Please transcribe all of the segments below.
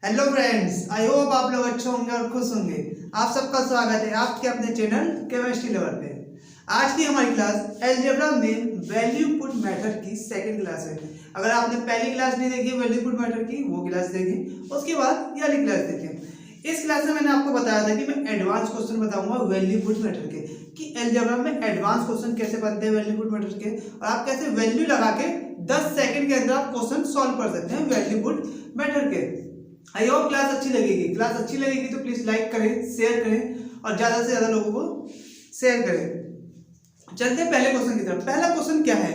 Hello friends, I hope आप लोग अच्छे होंगे और खुश होंगे। आप सबका स्वागत है आपके अपने चैनल केमिस्ट्री लेवल पे। आज की हमारी क्लास अलजेब्रा में वैल्यू पुट मेथड की सेकंड क्लास है। अगर आपने पहली क्लास नहीं देखी वैल्यू पुट मेथड की, वो क्लास देखी, उसके बाद ये वाली क्लास देखी। इस क्लास में मैंने आपको बताया था कि मैं एडवांस क्वेश्चन बताऊंगा वैल्यू पुट मेथड के, कि अलजेब्रा में एडवांस क्वेश्चन कैसे बनते हैं वैल्यू पुट मेथड के, और आप कैसे वैल्यू लगा के 10 सेकंड के अंदर आप क्वेश्चन सॉल्व कर सकते हैं वैल्यू पुट मेथड के। आई होप क्लास अच्छी लगेगी। क्लास अच्छी लगेगी तो प्लीज लाइक करें, शेयर करें और ज्यादा से ज्यादा लोगों को शेयर करें। चलते हैं पहले क्वेश्चन की तरफ। पहला क्वेश्चन क्या है,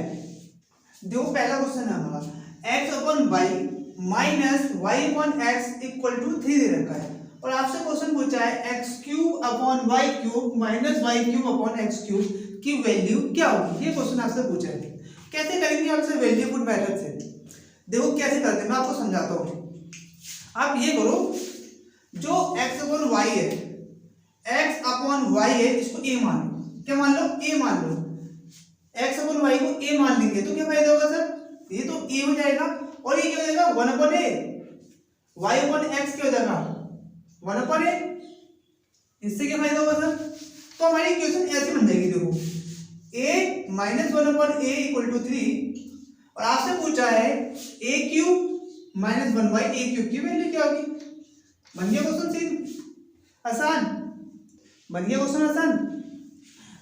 देखो पहला क्वेश्चन है हमारा x upon y minus y upon x equal to 3 दे रखा है, और आपसे क्वेश्चन पूछा है x cube upon y cube minus y cube upon x cube की वैल्यू क्या होगी। ये क्वेश्चन आपसे पूछा है। कैसे करेंगे आपसे वैल्यू पुट मेथड से। देखो कैसे करते हैं, मैं आपको समझाता हूँ। आप ये करो, जो x अपॉन वाई है, x अपॉन वाई है, इसको a मान लो। क्या मान लो? a मान लो। x अपॉन वाई को a मान लेंगे तो क्या फायदा होगा सर? ये तो a हो जाएगा, और ये क्या हो जाएगा 1 upon a। y upon x क्या हो जाएगा 1 अपॉन a। इससे क्या फायदा होगा सर? तो हमारी इक्वेशन ऐसे बन जाएगी। देखो a minus 1 upon a equal to 3, और आपसे पूछा है a cube minus 1 by a cube की वैल्यू क्या होगी। बन गया क्वेश्चन सीन आसान, बन गया क्वेश्चन आसान।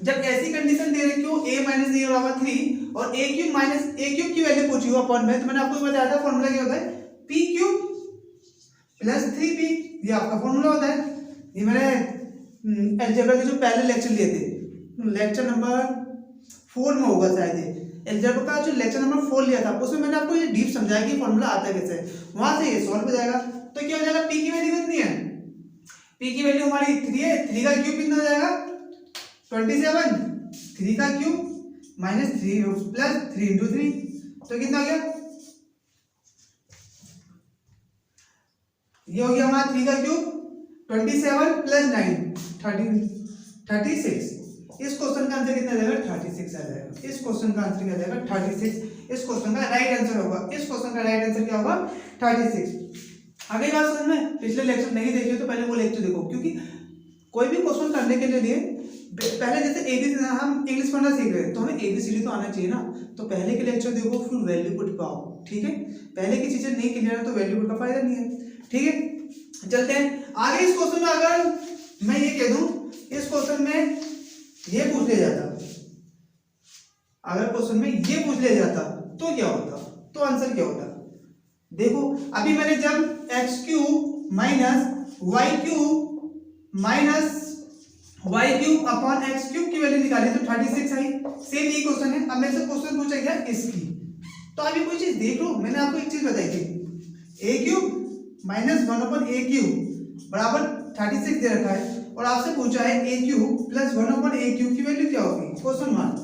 जब ऐसी कंडीशन दे रखी हो a माइनस ए बराबर 3 और a cube minus A cube की वैल्यू पूछी हो अपॉन में, तो मैंने आपको बताया था फॉर्मूला क्या होता है, p क्यूब प्लस 3p। ये आपका फॉर्मूला होता है। ये मैंने अलजेब्रा के जो पहले लेक्चर लिए थे, लेक्चर नंबर 4 में होगा शायद, ये अलजेब्रा का जो लेक्चर नंबर 4 लिया था, उसमें मैंने आपको ये डीप समझाया कि फॉर्मूला आता है कैसे। वहां से ये सॉल्व हो जाएगा। तो क्या हो जाएगा, p की वैल्यू कितनी है, p की वैल्यू हमारी 3 है। 3 का क्यूब कितना हो जाएगा 27। 3 का क्यूब माइनस 3 प्लस 3 इंटू 3, तो कितना हो गया, ये हो गया हमारा 3 का क्यूब 27 प्लस 9 36। इस क्वेश्चन का आंसर कितना आ जाएगा 36 आ जाएगा। इस क्वेश्चन का आंसर क्या आ जाएगा 36। इस क्वेश्चन का राइट आंसर होगा, इस क्वेश्चन का राइट आंसर क्या होगा 36। आगे बात समझ में, पिछले लेक्चर नहीं देखे तो पहले वो लेक्चर देखो, क्योंकि कोई भी क्वेश्चन करने के लिए पहले जैसे एबीसी, हम इंग्लिश पढ़ना सीख रहे हैं तो हमें एबीसीडी तो आना चाहिए ना। तो पहले के लेक्चर देखो, फिर वैल्यू पुट पाओ, ठीक है। पहले की चीजें नहीं क्लियर है तो वैल्यू पुट का फायदा नहीं है, ठीक है। चलते हैं आगे। इस क्वेश्चन में अगर मैं ये कह दूं, इस क्वेश्चन में ये पूछ लिया जाता, अगर क्वेश्चन में ये पूछ लिया जाता तो क्या होता, तो आंसर क्या होता। देखो अभी मैंने जब x cube minus y cube minus y cube upon x cube की वैल्यू निकाली तो 36 आई। सेम ये क्वेश्चन है। अब मेरे से क्वेश्चन पूछा गया इसकी, तो अभी कोई चीज देख लो। मैंने आपको एक चीज बताई थी, ए क्यूब माइनस 1 अपॉन ए क्यूब बराबर 36 दे रखा है, और आपसे पूछा है ए क्यूब प्लस 1 अपॉन ए क्यूब की वैल्यू क्या होगी, क्वेश्चन मार्क।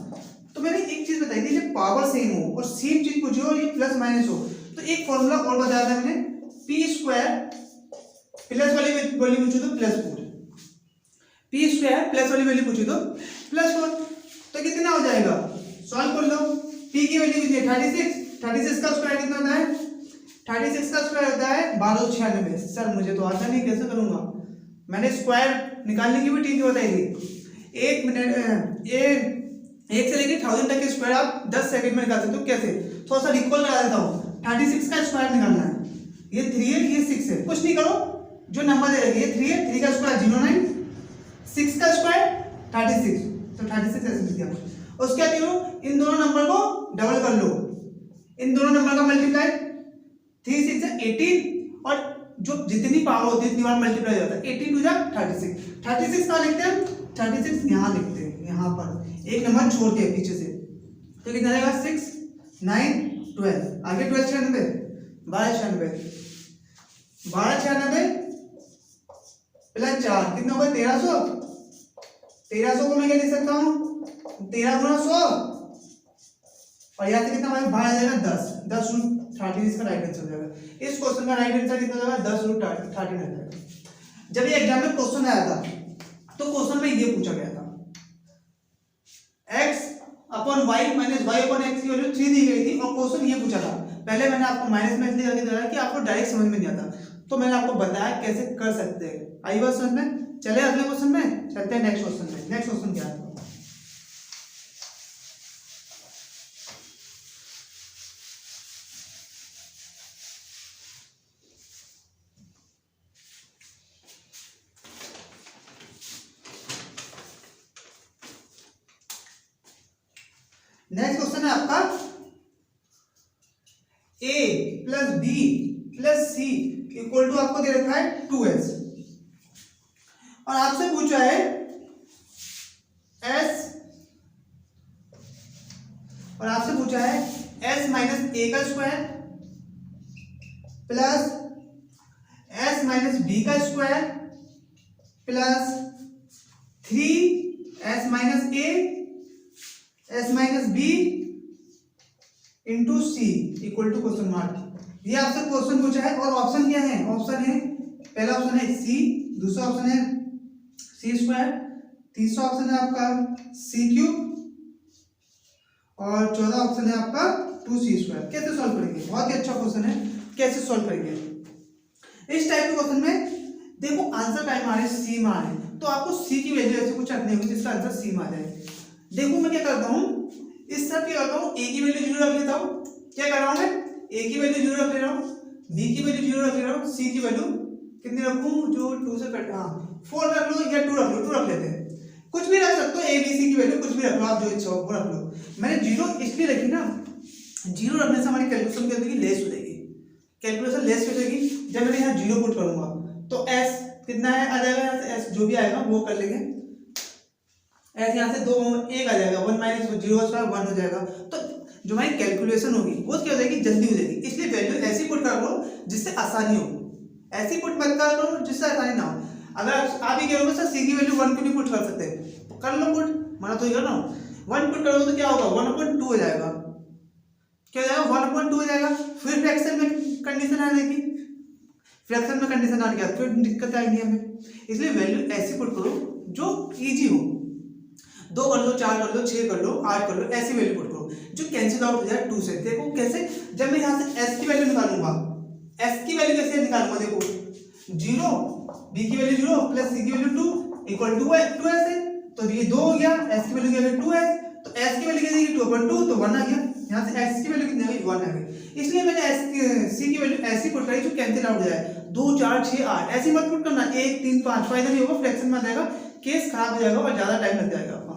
तो मैंने एक चीज बताई थी, जब पावर सेम हो और सेम चीज पूछी हो और ये प्लस माइनस हो, तो एक फॉर्मूला और बताया था मैंने, पी स्क्वायर प्लस वाली वैल्यू पूछी तो प्लस 4, पी स्क्वायर प्लस वाली वैल्यू पूछी तो प्लस 4, तो कितना हो जाएगा, सॉल्व कर लो। पी की वैल्यू कितनी है 36, 36 का स्क्वायर कितना होता है, 36 का स्क्वायर होता है 1296। सर मुझे तो आता नहीं, कैसे करूंगा। मैंने स्क्वायर निकालने की भी टेक्निक बताई थी। 1 मिनट एक से लेके 1000 तक के स्क्वायर आप 10 सेकंड में निकाल सकते हो। कैसे, थोड़ा सा इक्वल करा देता हूँ। 36 का स्क्वायर निकालना है, ये 3 है ये 6 है, कुछ नहीं करो, जो नंबर दे रखे ये 3 है, 3 का स्क्वायर 09, 6 का स्क्वायर 36, तो 36 ऐसे लिख दिया। उसके बाद करो, इन दोनों नंबर को डबल कर लो, इन दोनों नंबर का मल्टीप्लाई, 3 6 है 18, और जो जितनी पावर होती है उतनी बार मल्टीप्लाई हो जाता है। 18 टू जा 36, 36 कहाँ लिखते हैं, 36 यहाँ लिखते हैं, यहाँ पर एक नंबर छोड़ के पीछे से, तो कितना आएगा 6 9 12, आगे 12 96, 12 96, 12 96 प्लस 4 कितना होगा 1300। 1300 को मैं क्या लिख सकता हूँ 13 गुना 100, और यहाँ से कितना हमारे बाहर आ जाएगा 10 रूट 13। इसका राइट आंसर हो जाएगा। इस क्वेश्चन का राइट आंसर कितना होगा 10 रूट 13 आ जाएगा। जब ये एग्जाम में क्वेश्चन आया था तो क्वेश्चन में ये पूछा गया था, x upon y minus y upon x की वैल्यू 3 दी गई थी, और क्वेश्चन ये पूछा था। पहले मैंने आपको माइनस में इसलिए करके दिया कि आपको डायरेक्ट समझ में नहीं आता, तो मैंने आपको बताया कैसे कर सकते हैं। आई बात समझ में? चले अगले क्वेश्चन में, चलते हैं नेक्स्ट क्वेश्चन में। नेक्स्ट क्वेश्चन क्या है? नेक्स्ट क्वेश्चन है आपका a plus b plus c equal to आपको दे रखा है 2s और आपसे पूछा है s माइनस ए का square plus s minus B का square plus 3s minus A s minus B into C equal to question mark. ये आपसे क्वेश्चन पूछा है और ऑप्शन क्या है? ऑप्शन है, पहला ऑप्शन है सी, दूसरा ऑप्शन है सी स्क्वायर, तीसरा ऑप्शन है आपका सी क्यूब और चौथा ऑप्शन है आपका 2c स्क्वायर। कैसे सॉल्व करेंगे? बहुत ही अच्छा क्वेश्चन है, कैसे सॉल्व करेंगे इस टाइप के क्वेश्चन में? देखो आंसर टाइम आ रहे सी में आ रहे हैं तो आपको सी की वैल्यू ऐसे कुछ रखनी होगी जिसका आंसर सी में आ जाए। देखो मैं क्या करता हूँ, इस तरफ क्या करता हूँ, ए की वैल्यू 0 रख लेता हूँ। क्या कर रहा हूँ मैं? ए की वैल्यू 0 रख ले रहा हूँ, बी की वैल्यू 0 रख ले रहा हूँ, सी की वैल्यू कितनी रखूँ? जो 2 से कट, हाँ 4 रख लो या 2 रख लो, 2 रख लेते हैं, कुछ भी रख सकते हो, ए बी सी की वैल्यू कुछ भी रख लो, आप जो इच्छा हो वो रख लो। मैंने 0 इसलिए रखी ना, 0 रखने से हमारी कैलकुलेशन क्या होगी? लेस हो जाएगी, कैलकुलेशन लेस हो जाएगी। जब मैं यहाँ 0 पुट करूंगा तो एस कितना है आ जाएगा, यहाँ से एस जो भी आएगा वो कर लेंगे। एस यहाँ से 2 1 आ जाएगा, 1 माइनस 0 स्क्वायर 1 हो जाएगा। तो जो हमारी कैलकुलेशन होगी वो क्या हो जाएगी? जल्दी हो जाएगी। इसलिए वैल्यू ऐसी पुट कर लो जिससे आसानी हो, ऐसी पुट मत कर लो जिससे आसानी ना हो। अगर आप ही कहोगे सर सी की वैल्यू 1 क्यों नहीं पुट कर सकते? कर लो पुट, मना तो ही कर रहा हूँ। 1 पुट करोगे तो क्या होगा? 1/2 हो जाएगा। क्या हो जाएगा? 1/2 हो जाएगा। फिर फ्रैक्शन में कंडीशन आने की, फ्रैक्शन में कंडीशन आने के बाद फिर दिक्कत आएगी हमें। इसलिए वैल्यू ऐसी पुट करो जो इजी हो, 2 कर लो, 4 कर लो, 6 कर लो, 8 कर लो, ऐसी वैल्यू पुट करो जो कैंसिल आउट हो जाए 2 से। देखो कैसे, जब मैं यहाँ से s की वैल्यू निकालूंगा, s की वैल्यू कैसे निकालूंगा? देखो 0, b की वैल्यू 0 प्लस c की वैल्यू 2 इक्वल टू 2s है, तो ये 2 हो गया, s की वैल्यू क्या है? 2 है, तो s की वैल्यू कितनी? 2/2, तो 1 आ गया। यहाँ से s की वैल्यू कितनी आ गई? 1 आ गई। इसलिए मैंने c की वैल्यू ऐसी पुट करी जो कैंसिल आउट हो जाए, 2 4 6 8 ऐसी मत पुट करना, 1 3 5 फायदा नहीं होगा, फ्रैक्शन में आ जाएगा, केस खराब हो जाएगा और ज्यादा टाइम लग जाएगा आपका।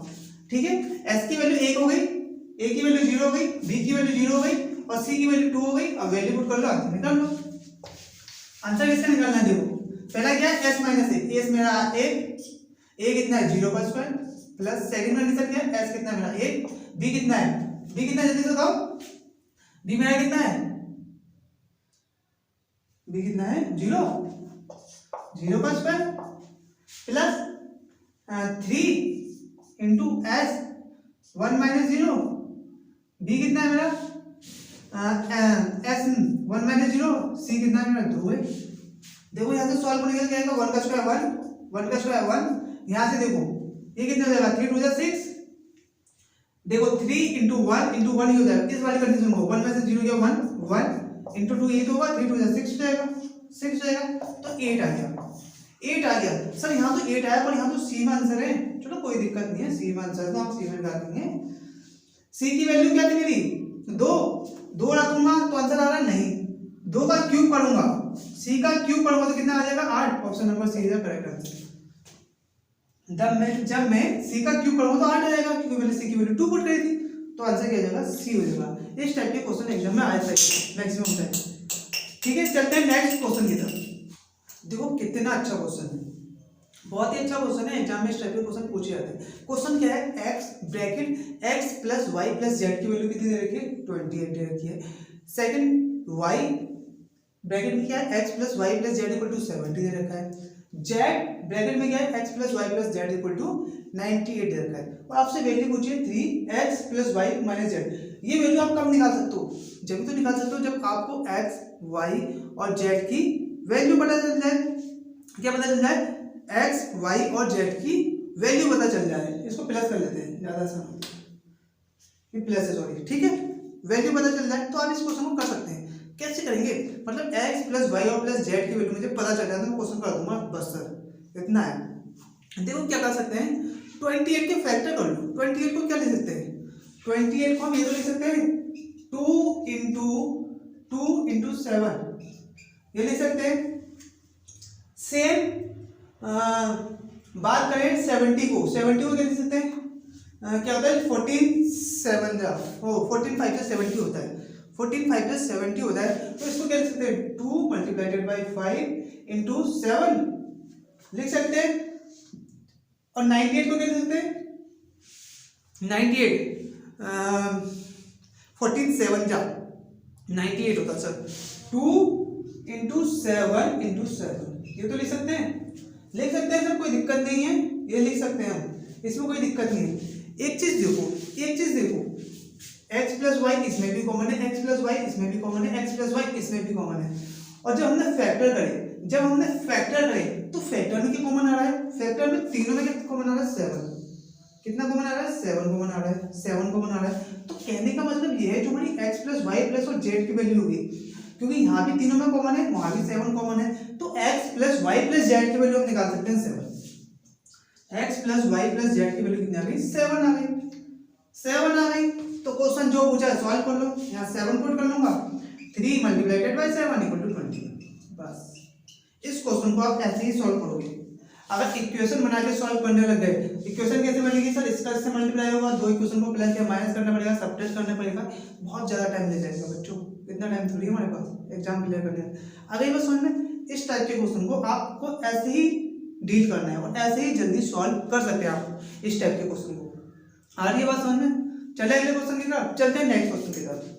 ठीक है, s की वैल्यू 1 हो गई, a की वैल्यू 0 हो गई, b की वैल्यू 0 हो गई और c की वैल्यू 2 हो गई। अब वैल्यू पुट कर लो, आंसर निकाल लो। आंसर किसका निकालना है? देखो पहला क्या है? s माइनस ए, s मेरा a कितना है? 0 का स्क्वायर प्लस सेकंड कंडीशन क्या है? s कितना है मेरा? 1, b कितना है? b कितना है जल्दी से बताओ? b मेरा कितना है? b कितना है? 0 का square plus 3 into S 1 minus 0, b कितना है मेरा? s 1 माइनस 0, c कितना है मेरा? 2 है। देखो यहाँ से सॉल्व करने के लिए 1 का स्क्वायर 1, 1 का स्क्वायर 1, यहाँ से देखो ये कितना हो जाएगा? 3 2 6, देखो 3 इंटू 1 इंटू 1 ही हो जाएगा। इस वाली कंडीशन को 1 में से 0 गया 1 इंटू 2 8 होगा, 3 2 6 हो जाएगा, 6 हो जाएगा, तो 8 आ गया, 8 आ गया। सर यहाँ तो 8 आया पर यहाँ तो सी में आंसर है। चलो कोई दिक्कत नहीं है, सी में आंसर तो हम सी में निकाल देंगे। सी की वैल्यू क्या थी मेरी? 2 रखूंगा तो आंसर आ रहा है नहीं, 2 का क्यूब करूंगा, सी का क्यूब करूंगा तो कितना आ जाएगा? 8। Option number C is correct answer. जब मैं सी का क्यूब करूंगा तो 8 आ जाएगा, क्योंकि मैंने सी की वैल्यू 2 पुट करी थी, तो आंसर क्या आ जाएगा? सी हो जाएगा। इस टाइप के क्वेश्चन एग्जाम में आए थे मैक्सिमम टाइम। ठीक है, चलते हैं नेक्स्ट क्वेश्चन की तरफ। देखो कितना अच्छा क्वेश्चन है, बहुत ही अच्छा क्वेश्चन है, एग्जाम में इस टाइप के क्वेश्चन पूछे जाते हैं। क्वेश्चन क्या है? x bracket x plus y plus z की वैल्यू कितनी दे रखी है? 28 दे रखी है। सेकंड y ब्रैकेट में क्या है? x plus y plus z equal to 70 दे रखा है। z ब्रैकेट में क्या है? x plus y plus z equal to 98 दे रखा है। और आपसे वैल्यू पूछी है 3x plus y minus z. ये वैल्यू आप कब निकाल सकते हो? जब तो निकाल सकते हो जब आपको x y और z की वैल्यू पता चल जाए। क्या पता चल जाए? x y और z की वैल्यू पता चल जाए। इसको प्लस कर लेते हैं, ज्यादा आसान, ये प्लस है सॉरी, ठीक है, वैल्यू पता चल जाए तो आप इस क्वेश्चन को कर सकते हैं। कैसे करेंगे, मतलब x प्लस वाई और प्लस जेड की वैल्यू मुझे पता चल जाए तो मैं क्वेश्चन कर दूंगा बस सर, इतना है। देखो क्या कर सकते हैं, 28 के फैक्टर कर लो। 28 को क्या ले सकते हैं, 28 को हम ये तो लिख सकते हैं 2 इंटू 7, ये लिख सकते हैं। सेम बात करें 70 को, 70 को क्या लिख सकते हैं, क्या होता है 14 5 से 70 होता है, 14 5 से 70 होता है, तो इसको क्या लिख सकते हैं 2 मल्टीप्लाइडेड बाई 5 इंटू 7 लिख सकते हैं। और 98 को क्या लिख सकते हैं, 98 14 7 जा 98 होता है सर, 2 इंटू 7 इंटू 7, ये तो लिख सकते हैं, लिख सकते हैं सर, कोई दिक्कत नहीं है, ये लिख सकते हैं हम, इसमें कोई दिक्कत नहीं है। एक चीज देखो, x प्लस वाई इसमें भी कॉमन है, x प्लस वाई इसमें भी कॉमन है, x प्लस वाई इसमें भी कॉमन है। और जब हमने फैक्टर करे तो फैक्टर में क्या कॉमन आ रहा है, फैक्टर में तीनों में क्या कॉमन आ रहा है 7, कितना कॉमन आ रहा है 7 कॉमन आ रहा है, 7 कॉमन आ रहा है। तो कहने का मतलब ये है जो हमारी x प्लस वाई प्लस और z की वैल्यू होगी, क्योंकि यहाँ भी तीनों में कॉमन है, वहां भी 7 कॉमन है, तो x plus y plus z की वैल्यू हम निकाल सकते हैं 7। x plus y plus z की वैल्यू कितनी आ गई, 7 आ गई, 7 आ गई। तो क्वेश्चन जो पूछा है सॉल्व कर लो, यहाँ 7 पुट कर लूंगा, 3 मल्टीप्लाइडेड बाई 7 इक्वल टू 20, बस। इस क्वेश्चन को आप ऐसे ही सॉल्व करोगे। अगर इक्वेशन बना के सॉल्व करने लग गए, इक्वेशन कैसे बनेगी सर, इसका इससे मल्टीप्लाई होगा, दो इक्वेशन को प्लस या माइनस करना पड़ेगा, सबट्रैक्ट करना पड़ेगा, बहुत ज्यादा टाइम ले जाएगा बच्चों, इतना टाइम थोड़ी हमारे पास एग्जाम क्लियर करने। अगर ये बस समझ में, इस टाइप के क्वेश्चन को आपको ऐसे ही डील करना है और ऐसे ही जल्दी सॉल्व कर सकते हैं आप इस टाइप के क्वेश्चन को। आ रही है बात समझ में, चले अगले क्वेश्चन की तरफ, चलते हैं नेक्स्ट क्वेश्चन की तरफ।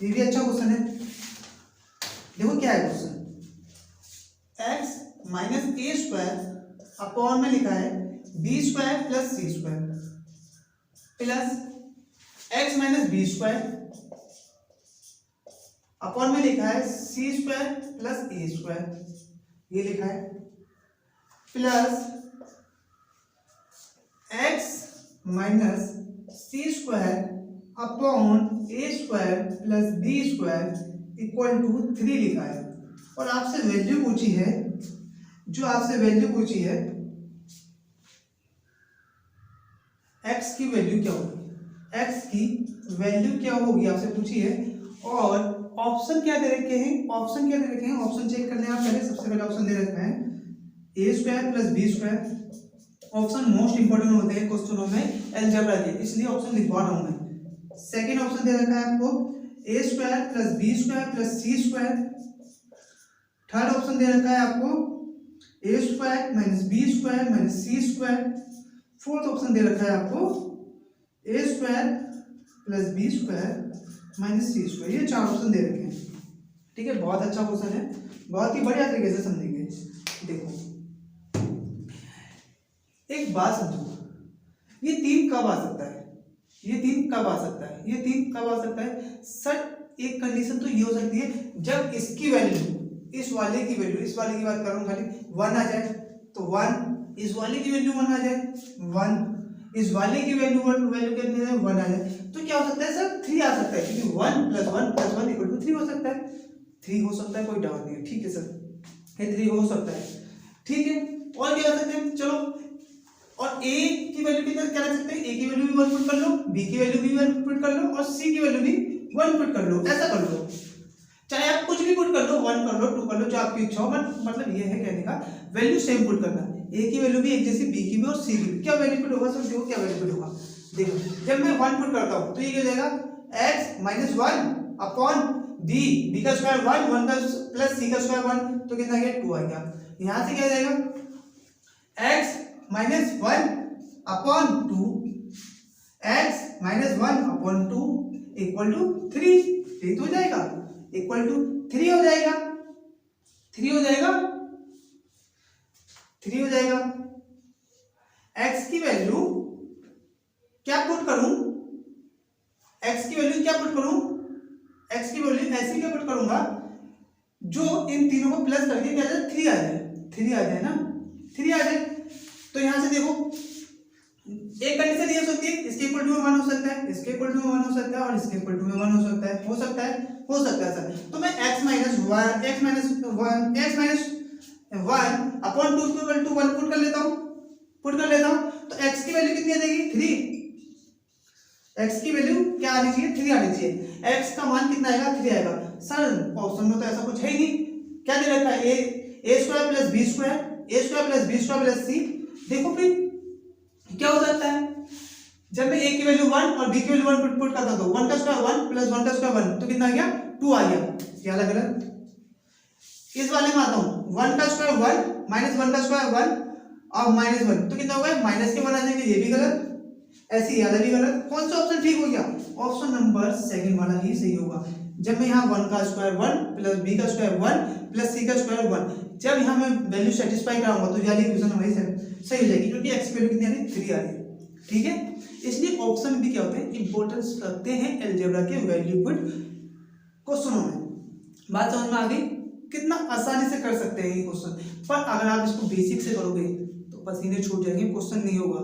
ये भी अच्छा क्वेश्चन है, देखो क्या है question, x minus A square upon में लिखा है B square plus C square plus x minus B square upon में लिखा है C square plus A square, ये लिखा है, plus x minus C square upon A square plus B square equal to 3 लिखा है। और आपसे वैल्यू पूछी है, जो आपसे वैल्यू पूछी है x की वैल्यू क्या होगी, x की वैल्यू क्या होगी आपसे पूछी है। और ऑप्शन क्या दे रखे हैं, ऑप्शन क्या दे रखे हैं, ऑप्शन चेक करने आप पहले, सबसे पहले ऑप्शन दे रखा है A square plus B square. Option most important होते हैं क्वेश्चनों में अलजेब्रा के, इसलिए ऑप्शन लिखवा रहा हूं मैं। सेकेंड ऑप्शन दे रखा है आपको A square plus B square plus C square. Third option दे रखा है आपको A square minus B square minus C square. Fourth option दे रखा है आपको A square plus B square minus C square. ये चार ऑप्शन दे रखे हैं, ठीक है। बहुत अच्छा क्वेश्चन है, बहुत ही बढ़िया तरीके से समझेंगे। देखो एक बात समझो, ये तीन कब आ सकता है, ये तीन कब आ सकता है, ये तीन कब आ सकता है सर। एक कंडीशन तो ये हो सकती है जब इसकी वैल्यू, इस वाले की वैल्यू, इस वाले की बात कर रहा हूँ खाली, 1 आ जाए तो 1, इस वाले की वैल्यू 1 आ जाए 1, इस वाले की वैल्यू कितनी है 1 आ जाए, तो क्या हो सकता है सर 3 आ सकता है, क्योंकि 1 + 1 + 1 = 3 हो सकता है, 3 हो सकता है, कोई डाउट नहीं है, ठीक है सर, ये 3 हो सकता है, ठीक है। और क्या कर सकते हैं, चलो, और a की वैल्यू कितना क्या रख सकते हैं, a की वैल्यू भी 1 पुट कर लो, b की वैल्यू भी 1 पुट कर लो और c की वैल्यू भी 1 पुट कर लो, ऐसा कर लो, चाहे आप कुछ भी पुट कर लो, 1 कर लो, 2 कर लो, जो आपकी इच्छा हो, मतलब ये है कहने का वैल्यू सेम पुट करना, a की वैल्यू भी एक जैसी, b की भी और c की भी। क्या वैल्यू पुट होगा सर, देखो क्या वैल्यू पुट होगा, देखो जब मैं 1 पुट करता हूं तो ये क्या हो जाएगा x - 1 अपॉन b का स्क्वायर 1, 1 का प्लस c का स्क्वायर 1, तो कितना गया 2 आ गया। यहां से क्या जाएगा x - 1 upon 2, x - 1 upon 2 equal to 3, ठीक हो जाएगा, इक्वल टू 3 हो जाएगा, 3 हो जाएगा, 3 हो जाएगा। x की वैल्यू क्या पुट करूं, x की वैल्यू क्या पुट करूं, x की वैल्यू ऐसे क्या पुट करूंगा, जो इन तीनों को प्लस करके क्या आ जाए, 3 आ जाए, 3 आ जाए ना, 3 आ जाए। तो यहाँ से देखो एक कंडीशन ये होती है, इसके इक्वल टू में 1 हो सकता है, इसके इक्वल टू में 1 हो सकता है और इसके इक्वल टू में 1 हो सकता है, हो सकता है, हो सकता है सर। तो मैं x minus 1 x minus 1 x minus 1 upon 2 equal to 1 put कर लेता हूँ, पुट कर लेता हूँ। तो x की वैल्यू कितनी आ जाएगी, 3। x की वैल्यू क्या आनी चाहिए, 3 आनी चाहिए। x का मान कितना आएगा, 3 आएगा। सर ऑप्शन में तो ऐसा कुछ है ही नहीं, क्या दे रखा है, a square plus B square, a square plus B square plus C. देखो फिर क्या हो जाता है, जब मैं a की वैल्यू 1 और b की वैल्यू 1 पुट करता हूं, 1 का स्क्वायर 1 प्लस 1 का स्क्वायर 1, तो कितना आ गया, 2 आ गया। क्या लग रहा है, इस वाले में आता हूं, 1 का स्क्वायर 1 माइनस 1 का स्क्वायर 1 और माइनस 1, तो कितना होगा, माइनस के 1 आ जाएंगे, ये भी गलत, ऐसे ही वाला भी गलत। कौन सा ऑप्शन ठीक हो गया, ऑप्शन नंबर सेकंड वाला ही सही होगा। जब मैं यहाँ 1 का स्क्वायर 1 प्लस b का स्क्वायर 1 प्लस c का स्क्वायर 1, जब यहाँ मैं वैल्यू सेटिस्फाई कराऊंगा तो ये वाली इक्वेशन हमारी सही हो जाएगी, क्योंकि x की वैल्यू कितनी आ रही है, 3 आ रही है। ठीक है, इसलिए ऑप्शन भी क्या होते हैं, इंपॉर्टेंस रखते हैं अलजेब्रा के वैल्यू पुट क्वेश्चनों में। बात समझ में आ गई, कितना आसानी से कर सकते हैं ये क्वेश्चन। पर अगर आप इसको बेसिक से करोगे तो पसीने छूट जाएंगे, क्वेश्चन नहीं होगा।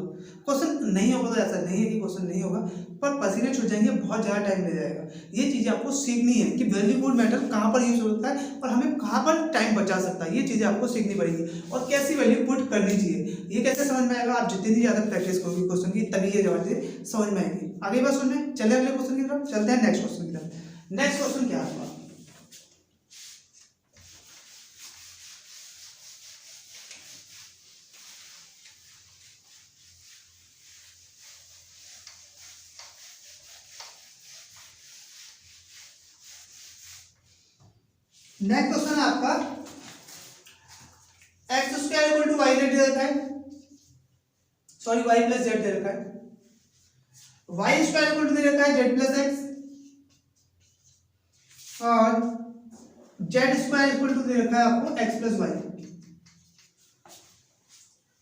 क्वेश्चन नहीं होगा तो ऐसा नहीं है कि क्वेश्चन नहीं होगा, पर पसीने छूट जाएंगे, बहुत ज़्यादा टाइम ले जाएगा। ये चीज़ें आपको सीखनी है कि वैल्यू पुट मेथड कहाँ पर यूज होता है और हमें कहाँ पर टाइम बचा सकता है, ये चीज़ें आपको सीखनी पड़ेगी। और कैसी वैल्यू पुट करनी चाहिए ये कैसे समझ में आएगा, आप जितनी ज़्यादा प्रैक्टिस करोगे क्वेश्चन की तभी ये जवाब समझ में आएगी। आगे बात सुनने चले अगले क्वेश्चन की तरफ चलते हैं, नेक्स्ट क्वेश्चन की तरफ। नेक्स्ट क्वेश्चन क्या है, नेक्स्ट क्वेश्चन है आपका, x square equal to y दे रखा है, सॉरी वाई प्लस जेड दे रखा है, वाई स्क्वायर इक्वल टू दे रखा है जेड प्लस एक्स, और जेड स्क्वायर इक्वल टू दे रखा है आपको एक्स प्लस वाई।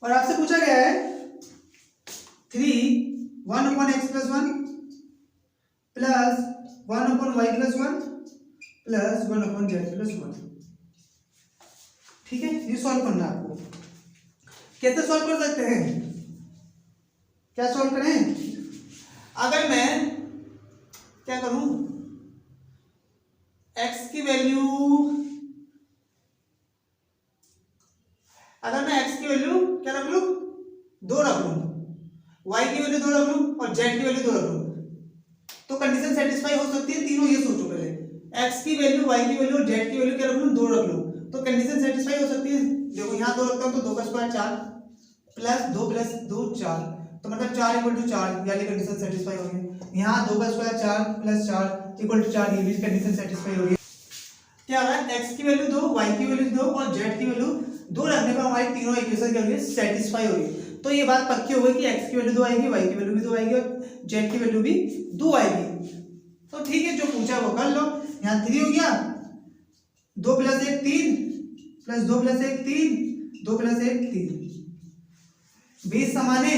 और आपसे पूछा गया है 1 upon x plus 1 plus 1 upon y plus 1 plus 1 upon z plus 1। ठीक है, ये सॉल्व करना है आपको। कैसे सॉल्व कर सकते हैं, क्या सॉल्व करें, अगर मैं क्या करूं, x की वैल्यू, अगर मैं x की वैल्यू क्या रख लूं, 2 रख लूं, y की वैल्यू 2 रख लूं और z की वैल्यू 2 रख लूं, तो कंडीशन सेटिस्फाई हो सकती है तीनों। ये सोचो पहले, x की वैल्यू, y की वैल्यू और z की वैल्यू क्या रख लूं, 2 रख लूं, तो कंडीशन सेटिस्फाई हो सकती है। देखो यहाँ 2 रखता हूं तो 2 का स्क्वायर 4 प्लस 2 4, तो मतलब 4 इक्वल टू 4, यानी कंडीशन सेटिस्फाई हो गई। यहाँ 2 का स्क्वायर 4 प्लस 4 इक्वल टू 4, ये भी कंडीशन सेटिस्फाई हो गई। क्या है, x की वैल्यू 2, y की वैल्यू 2 और z की वैल्यू 2 रखने पर हमारी तीनों इक्वेशन क्या होगी, सेटिस्फाई होगी। तो ये बात पक्की हो गई कि x की वैल्यू 2 आएगी, y की वैल्यू भी 2 आएगी और z की वैल्यू भी 2 आएगी। तो ठीक है, जो पूछा वो कर लो। यहाँ 3 हो गया, 2 प्लस 1 3 प्लस 2 प्लस 1 3, 2 प्लस 1 3, 20 समाने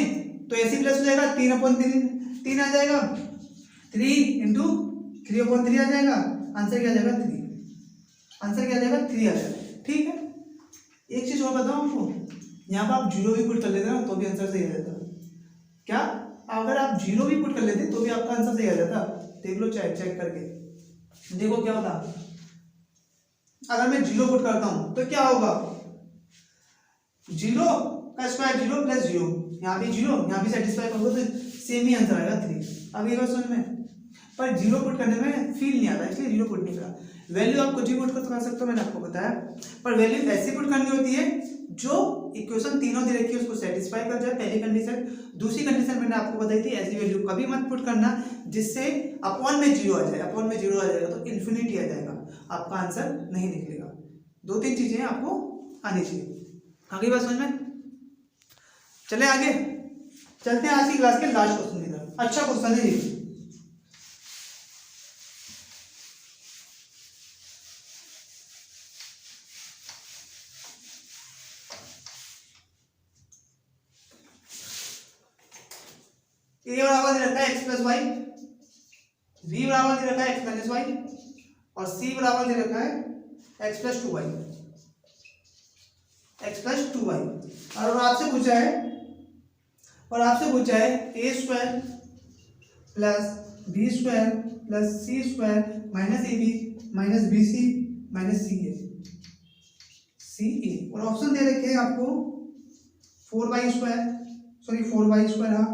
तो ऐसे प्लस हो जाएगा, 3 अपॉन 3 आ जाएगा, 3 इंटू 3 अपॉन 3 आ जाएगा, आंसर क्या आ जाएगा 3, आंसर क्या आ जाएगा 3 आ जाएगा। ठीक है, एक चीज और बताऊं आपको, यहाँ पर आप 0 भी पुट कर लेते ना तो भी आंसर सही आ जाता। क्या, अगर आप 0 भी पुट कर लेते तो भी आपका आंसर सही आ जाता। देख लो, चेक करके देखो क्या होता। अगर मैं 0 पुट करता हूं तो क्या होगा, 0 का स्क्वायर 0 प्लस 0, यहाँ भी 0, यहाँ भी सेटिस्फाई करोगे तो सेम ही आंसर आएगा 3। अब ये बात समझ में, पर 0 पुट करने में फील नहीं आता, इसलिए 0 पुट नहीं करा। वैल्यू आप कुछ भी पुट कर सकते हो, मैंने आपको बताया, पर वैल्यू ऐसी पुट करनी होती है जो इक्वेशन तीनों दे रखी है उसको सेटिस्फाई कर जाए, पहली कंडीशन। दूसरी कंडीशन मैंने आपको बताई थी, ऐसी वैल्यू कभी मत पुट करना जिससे अपॉन में 0 आ जाए, अपॉन में 0 आ जाएगा तो इन्फिनिटी आ जाएगा, आपका आंसर नहीं निकलेगा। 2-3 चीजें आपको आनी चाहिए। आगे बात समझ में, चले आगे चलते हैं आज की क्लास के लास्ट क्वेश्चन की तरफ। अच्छा क्वेश्चन है ए बराबर दे रखा है एक्स प्लस वाई, बी बराबर दे रखा है एक्स माइनस वाई और सी बराबर दे रखा है x plus 2y, x plus 2y। और आपसे पूछा है A square plus B square plus C square minus A B minus B C minus C A. और ऑप्शन दे रखे हैं आपको 4y स्क्वायर, हाँ।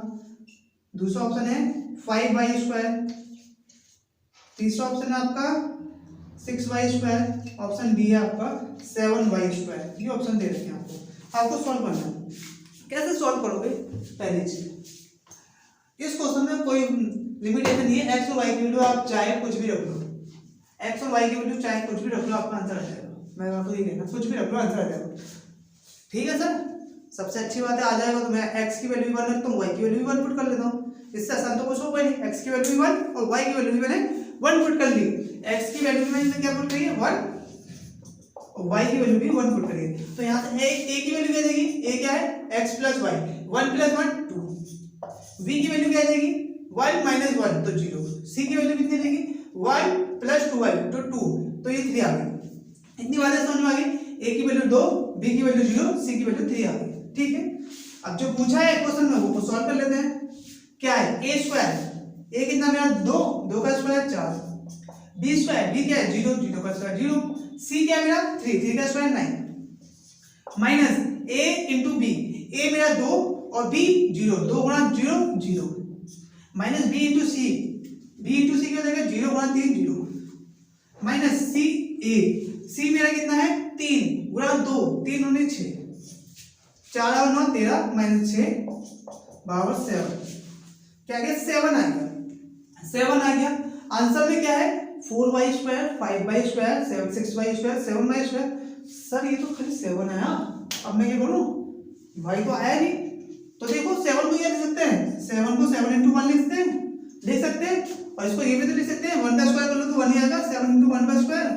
दूसरा ऑप्शन है 5y स्क्वायर, तीसरा ऑप्शन है आपका 6y स्क्वायर, ऑप्शन डी है आपका 7y स्क्वायर। ये ऑप्शन दे रखे हैं आपको सॉल्व करना है। कैसे सॉल्व करोगे? पहली चीज, इस क्वेश्चन में कोई लिमिटेशन नहीं है, एक्स और वाई की वैल्यू आप चाहे कुछ भी रख लो, एक्स और वाई की वैल्यू चाहे कुछ भी रख लो, आपका आंसर आ जाएगा। मैं आपको ये कहना, कुछ भी रख लो, आंसर आ जाएगा। ठीक है सर, सबसे अच्छी बात है, आ जाएगा। तो मैं एक्स की वैल्यू 1 रखता हूँ, वाई की वैल्यू 1 पुट कर लेता हूँ। इससे आसान तो कुछ होगा नहीं। एक्स की वैल्यू 1 और वाई की वैल्यू भी मैंने 1 पुट कर ली। एक्स की वैल्यू मैंने क्या पुट करी है? 1, और वाई की वैल्यू भी 1 पुट करी है। तो यहाँ से ए की वैल्यू क्या जाएगी? ए क्या है? X plus y, 1 plus 1 2। B की वैल्यू क्या जाएगी? 1 माइनस 1 तो 0। सी की वैल्यू कितनी जाएगी? 1 प्लस 2y तो 2, तो ये 3 आ गई। इतनी बातें समझ में आ गई। ए की वैल्यू 2, बी की वैल्यू 0, सी की वैल्यू 3 आ गई। ठीक है, अब जो पूछा है क्वेश्चन में वो सॉल्व कर लेते हैं। क्या है? ए स्क्वायर, ए कितना मेरा? 2, 2 का स्क्वायर 4। बी स्क्वायर, बी क्या है? 0, 0 का स्क्वायर 0। सी क्या है मेरा? 3, 3 का स्क्वायर 9। माइनस ए इंटू बी, ए मेरा 2 और बी 0, 2 गुणा 0 0। माइनस बी इंटू सी, बी इंटू सी क्या हो जाएगा? 0 गुणा 3 0। माइनस सी ए, सी मेरा कितना है? 3 गुणा 2, 3 19 6, 4 और 9 13 माइनस 6 बराबर 7। क्या गया? 7 आ गया, 7 आ गया। आंसर में क्या है? 4y square, 5y square, 6y square, 7y square. Sir ये तो खाली 7 आया, अब मैं क्या करूं? भाई तो आया नहीं। तो देखो 7 को ये लिख सकते हैं, 7 को 7 इंटू 1 लिख सकते हैं, और इसको ये भी तो लिख सकते हैं, 1 का स्क्वायर कर लो तो 1 ही आएगा। 7 इंटू 1 का स्क्वायर,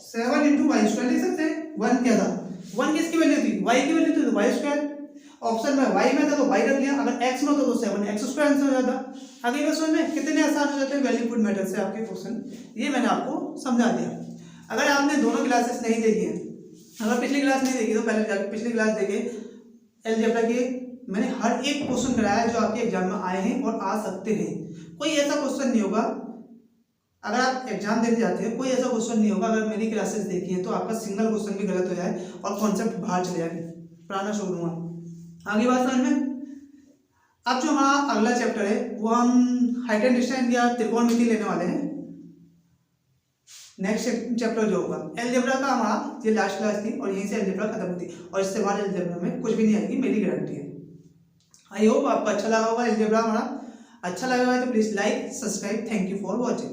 7 इंटू वाई स्क्वायर लिख सकते हैं। 1 क्या था? 1 किसकी वैल्यू थी? y की वैल्यू थी, तो वाई स्क्वायर। ऑप्शन में y में था तो y रख लिया। अगर x में होता तो 7x स्क्वायर आंसर हो जाता। आगे क्वेश्चन में कितने आसान हो जाते हैं वैल्यू पुट मेथड से आपके क्वेश्चन। ये मैंने आपको समझा दिया। अगर आपने दोनों क्लासेस नहीं देखी है, अगर पिछली क्लास नहीं देखी तो पहले जाकर पिछली क्लास देखे। अलजेब्रा के मैंने हर एक क्वेश्चन कराया जो आपके एग्जाम में आए हैं और आ सकते हैं। कोई ऐसा क्वेश्चन नहीं होगा, अगर आप एग्जाम देने जाते हैं कोई ऐसा क्वेश्चन नहीं होगा अगर मेरी क्लासेस देखी है तो आपका सिंगल क्वेश्चन भी गलत हो जाए और कॉन्सेप्ट बाहर चले जाए। पुराना शो दूंगा। आगे बात समझ में। अब जो हमारा अगला चैप्टर है वो हम हाइट एंड डिस्टेंस या त्रिकोणमिति लेने वाले हैं। नेक्स्ट चैप्टर जो होगा अलजेब्रा का, हमारा ये लास्ट क्लास थी और यहीं से अलजेब्रा खत्म होती और इससे बाद अलजेब्रा में कुछ भी नहीं आएगी, मेरी गारंटी है। आई होप आपको अच्छा लगा होगा अलजेब्रा हमारा। अच्छा लगा है तो please like subscribe. Thank you for watching.